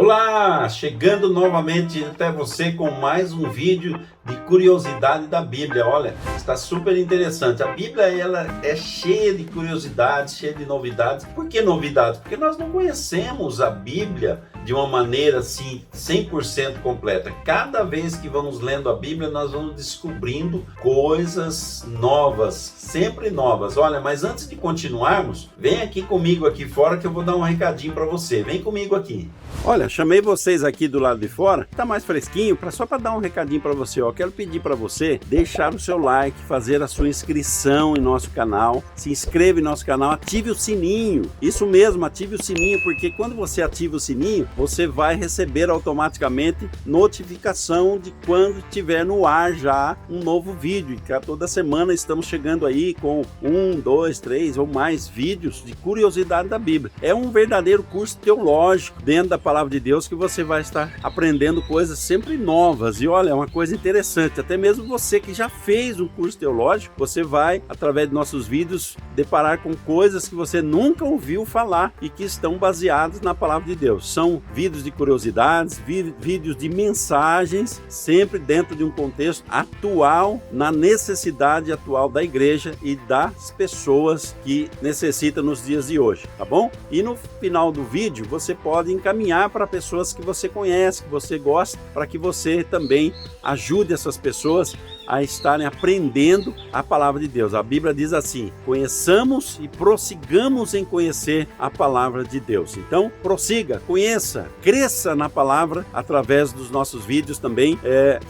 Olá, chegando novamente até você com mais um vídeo de curiosidade da Bíblia. Olha, está super interessante. A Bíblia ela é cheia de curiosidades, cheia de novidades. Por que novidades? Porque nós não conhecemos a Bíblia de uma maneira assim 100% completa. Cada vez que vamos lendo a Bíblia, nós vamos descobrindo coisas novas, sempre novas. Olha, mas antes de continuarmos, vem aqui comigo aqui fora que eu vou dar um recadinho para você. Vem comigo aqui. Olha, chamei vocês aqui do lado de fora, tá mais fresquinho, só para dar um recadinho para você. Ó, quero pedir para você deixar o seu like, fazer a sua inscrição em nosso canal, se inscreva em nosso canal, ative o sininho. Isso mesmo, ative o sininho, porque quando você ativa o sininho, você vai receber automaticamente notificação de quando tiver no ar já um novo vídeo. E toda semana estamos chegando aí com 1, 2, 3 ou mais vídeos de curiosidade da Bíblia. É um verdadeiro curso teológico dentro da palavra de Deus que você vai estar aprendendo coisas sempre novas. E olha, é uma coisa interessante, até mesmo você que já fez um curso teológico, você vai, através de nossos vídeos, deparar com coisas que você nunca ouviu falar e que estão baseadas na palavra de Deus. São vídeos de curiosidades, vídeos de mensagens, sempre dentro de um contexto atual, na necessidade atual da igreja e das pessoas que necessitam nos dias de hoje, tá bom? E no final do vídeo, você pode encaminhar para pessoas que você conhece, que você gosta, para que você também ajude essas pessoas a estarem aprendendo a palavra de Deus. A Bíblia diz assim: conheçamos e prossigamos em conhecer a palavra de Deus. Então, prossiga, conheça, cresça na palavra através dos nossos vídeos também,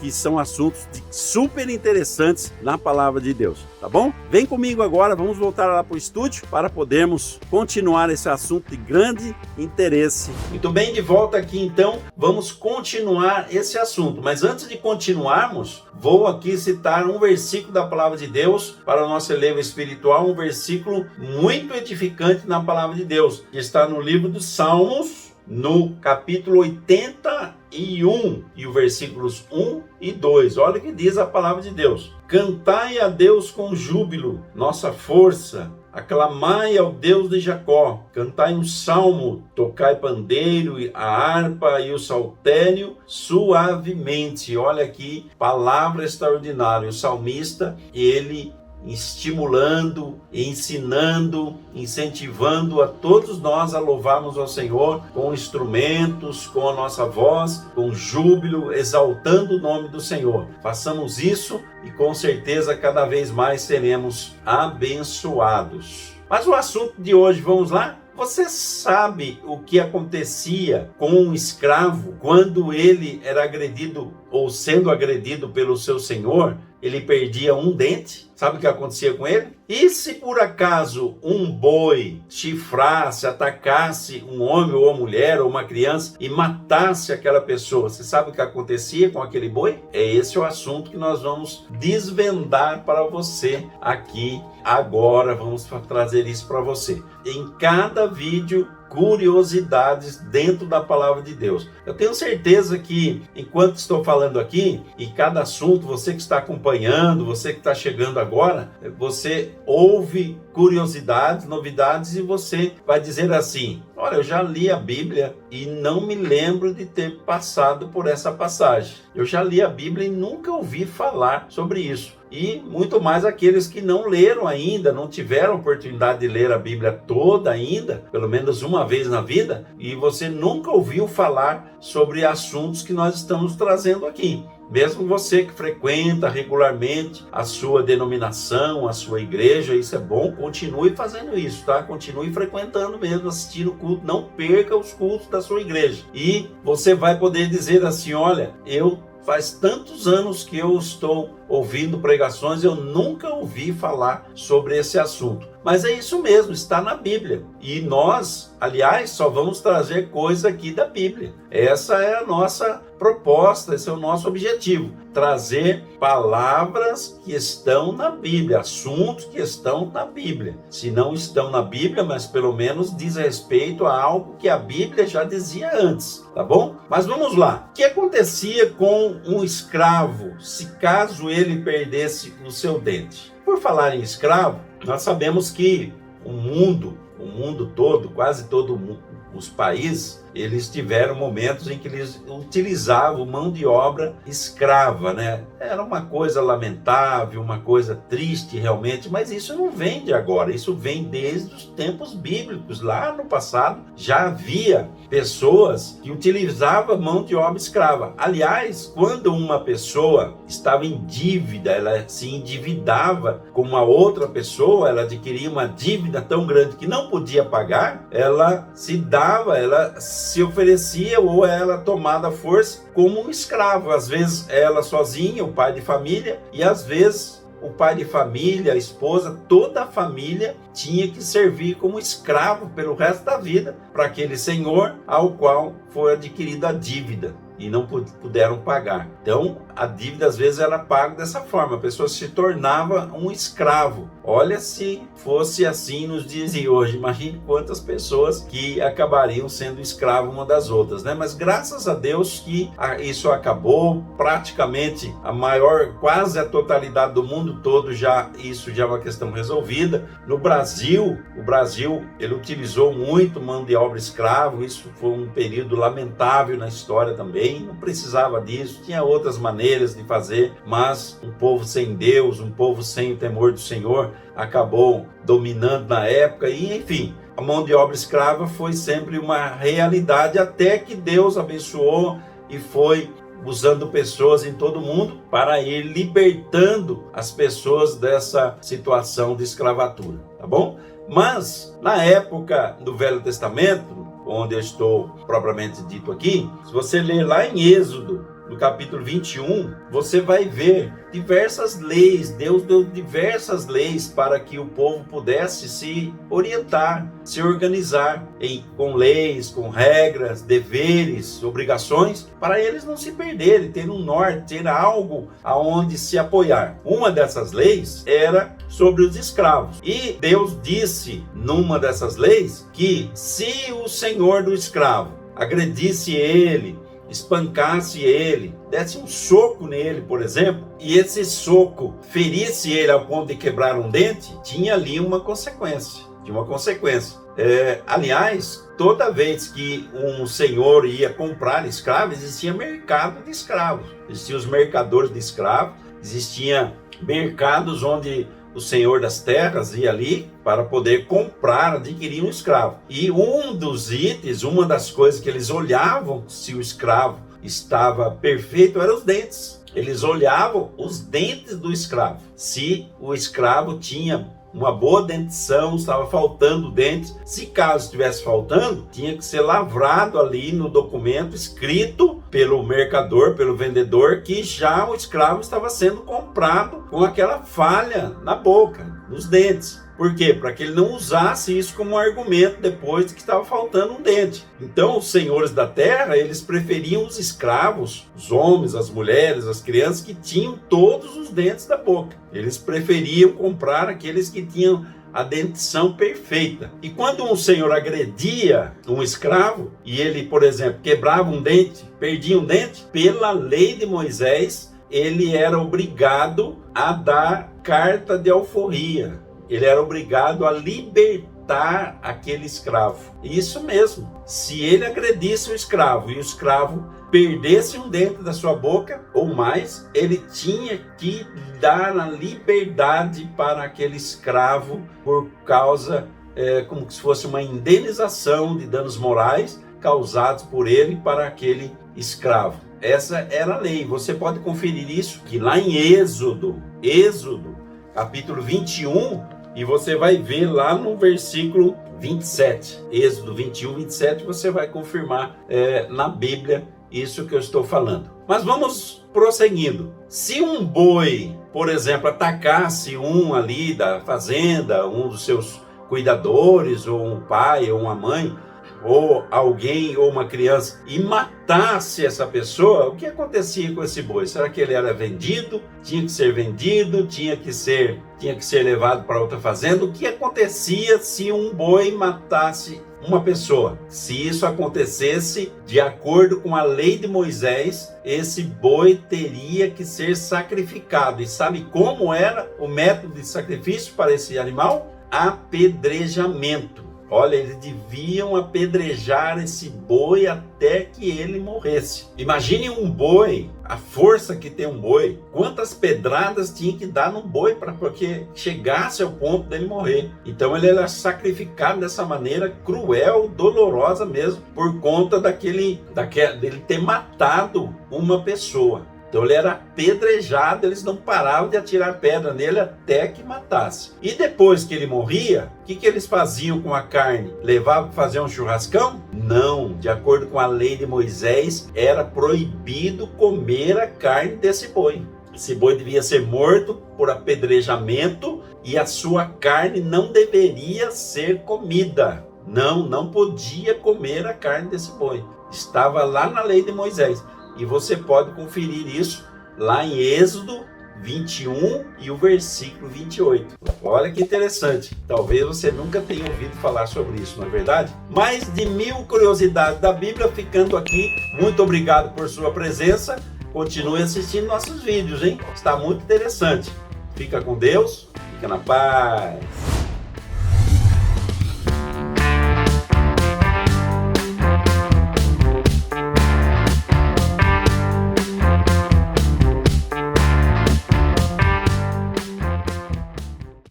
que são assuntos super interessantes na palavra de Deus, tá bom? Vem comigo agora, vamos voltar lá para o estúdio para podermos continuar esse assunto de grande interesse. Muito bem, de volta aqui então, vamos continuar esse assunto. Mas antes de continuarmos, vou aqui citar um versículo da palavra de Deus para o nosso elevo espiritual, um versículo muito edificante na palavra de Deus, que está no livro dos Salmos, no capítulo 81, e os versículos 1 e 2. Olha o que diz a palavra de Deus: cantai a Deus com júbilo, nossa força, aclamai ao Deus de Jacó, cantai um salmo, tocai pandeiro, a harpa e o saltério suavemente. Olha aqui, palavra extraordinária. O salmista, ele estimulando, ensinando, incentivando a todos nós a louvarmos ao Senhor com instrumentos, com a nossa voz, com júbilo, exaltando o nome do Senhor. Façamos isso e com certeza cada vez mais seremos abençoados. Mas o assunto de hoje, vamos lá? Você sabe o que acontecia com um escravo quando ele era agredido ou sendo agredido pelo seu senhor? Ele perdia um dente. Sabe o que acontecia com ele? E se por acaso um boi chifrasse, atacasse um homem ou uma mulher ou uma criança e matasse aquela pessoa, você sabe o que acontecia com aquele boi? Esse é o assunto que nós vamos desvendar para você aqui agora. Vamos trazer isso para você. Em cada vídeo, curiosidades dentro da palavra de Deus. Eu tenho certeza que enquanto estou falando aqui, e cada assunto, você que está acompanhando, você que está chegando agora, você ouve curiosidades, novidades, e você vai dizer assim: olha, eu já li a Bíblia e não me lembro de ter passado por essa passagem. Eu já li a Bíblia e nunca ouvi falar sobre isso. E muito mais aqueles que não leram ainda, não tiveram oportunidade de ler a Bíblia toda ainda, pelo menos uma vez na vida, e você nunca ouviu falar sobre assuntos que nós estamos trazendo aqui. Mesmo você que frequenta regularmente a sua denominação, a sua igreja, isso é bom, continue fazendo isso, tá? Continue frequentando mesmo, assistindo o culto, não perca os cultos da sua igreja. E você vai poder dizer assim: olha, faz tantos anos que eu estou ouvindo pregações, eu nunca ouvi falar sobre esse assunto. Mas é isso mesmo, está na Bíblia. E nós, aliás, só vamos trazer coisa aqui da Bíblia. Essa é a nossa proposta, esse é o nosso objetivo. Trazer palavras que estão na Bíblia, assuntos que estão na Bíblia. Se não estão na Bíblia, mas pelo menos diz respeito a algo que a Bíblia já dizia antes, tá bom? Mas vamos lá. O que acontecia com um escravo, se caso ele perdesse o seu dente? Por falar em escravo, nós sabemos que o mundo todo, quase todo os países, eles tiveram momentos em que eles utilizavam mão de obra escrava, né? Era uma coisa lamentável, uma coisa triste realmente, mas isso não vem de agora, isso vem desde os tempos bíblicos. Lá no passado já havia pessoas que utilizavam mão de obra escrava. Aliás, quando uma pessoa estava em dívida, ela se endividava com uma outra pessoa, ela adquiria uma dívida tão grande que não podia pagar, ela se oferecia ou era tomada à força como um escravo. Às vezes ela sozinha, o pai de família, e às vezes o pai de família, a esposa, toda a família tinha que servir como escravo pelo resto da vida para aquele senhor ao qual foi adquirida a dívida e não puderam pagar. Então, a dívida às vezes era paga dessa forma, a pessoa se tornava um escravo. Olha, se fosse assim nos dias de hoje, imagine quantas pessoas que acabariam sendo escravos uma das outras, né? Mas graças a Deus que isso acabou, praticamente quase a totalidade do mundo todo isso já é uma questão resolvida. No Brasil, ele utilizou muito mão de obra escravo, isso foi um período lamentável na história também, não precisava disso, tinha outras maneiras de fazer, mas um povo sem Deus, um povo sem o temor do Senhor, acabou dominando na época e, enfim, a mão de obra escrava foi sempre uma realidade até que Deus abençoou e foi usando pessoas em todo o mundo para ir libertando as pessoas dessa situação de escravatura, tá bom? Mas, na época do Velho Testamento, onde eu estou propriamente dito aqui, se você ler lá em Êxodo, no capítulo 21, você vai ver diversas leis. Deus deu diversas leis para que o povo pudesse se orientar, se organizar com leis, com regras, deveres, obrigações, para eles não se perderem, ter um norte, ter algo aonde se apoiar. Uma dessas leis era sobre os escravos. E Deus disse numa dessas leis que se o senhor do escravo agredisse ele, espancasse ele, desse um soco nele, por exemplo, e esse soco ferisse ele ao ponto de quebrar um dente, tinha ali uma consequência. Aliás, toda vez que um senhor ia comprar escravos, existia mercado de escravos, existiam os mercadores de escravos, existiam mercados onde o senhor das terras ia ali para poder comprar, adquirir um escravo. E um dos itens, uma das coisas que eles olhavam se o escravo estava perfeito, eram os dentes. Eles olhavam os dentes do escravo. Se o escravo tinha uma boa dentição, estava faltando dentes. Se caso estivesse faltando, tinha que ser lavrado ali no documento, escrito pelo mercador, pelo vendedor, que já o escravo estava sendo comprado com aquela falha na boca, nos dentes. Por quê? Para que ele não usasse isso como argumento depois de que estava faltando um dente. Então, os senhores da terra, eles preferiam os escravos, os homens, as mulheres, as crianças que tinham todos os dentes da boca. Eles preferiam comprar aqueles que tinham a dentição perfeita. E quando um senhor agredia um escravo, e ele, por exemplo, quebrava um dente, perdia um dente, pela lei de Moisés, ele era obrigado a dar carta de alforria. Ele era obrigado a libertar aquele escravo. Isso mesmo. Se ele agredisse o escravo e o escravo perdesse um dente da sua boca ou mais, ele tinha que dar a liberdade para aquele escravo por causa, como se fosse uma indenização de danos morais causados por ele para aquele escravo. Essa era a lei. Você pode conferir isso que lá em Êxodo, capítulo 21, e você vai ver lá no versículo 27. Êxodo 21, 27, você vai confirmar na Bíblia isso que eu estou falando. Mas vamos prosseguindo. Se um boi, por exemplo, atacasse um ali da fazenda, um dos seus cuidadores, ou um pai, ou uma mãe, ou alguém, ou uma criança, e matasse essa pessoa, o que acontecia com esse boi? Será que ele era vendido? Tinha que ser vendido? Tinha que ser levado para outra fazenda? O que acontecia se um boi matasse uma pessoa? Se isso acontecesse, de acordo com a lei de Moisés, esse boi teria que ser sacrificado. E sabe como era o método de sacrifício para esse animal? Apedrejamento. Olha, eles deviam apedrejar esse boi até que ele morresse. Imagine um boi, a força que tem um boi, quantas pedradas tinha que dar no boi para que chegasse ao ponto dele morrer. Então ele era sacrificado dessa maneira cruel, dolorosa mesmo, por conta dele ter matado uma pessoa. Então ele era apedrejado, eles não paravam de atirar pedra nele até que matasse. E depois que ele morria, o que eles faziam com a carne? Levavam para fazer um churrascão? Não, de acordo com a lei de Moisés, era proibido comer a carne desse boi. Esse boi devia ser morto por apedrejamento e a sua carne não deveria ser comida. Não podia comer a carne desse boi. Estava lá na lei de Moisés. E você pode conferir isso lá em Êxodo 21 e o versículo 28. Olha que interessante. Talvez você nunca tenha ouvido falar sobre isso, não é verdade? Mais de 1000 curiosidades da Bíblia ficando aqui. Muito obrigado por sua presença. Continue assistindo nossos vídeos, hein? Está muito interessante. Fica com Deus. Fica na paz.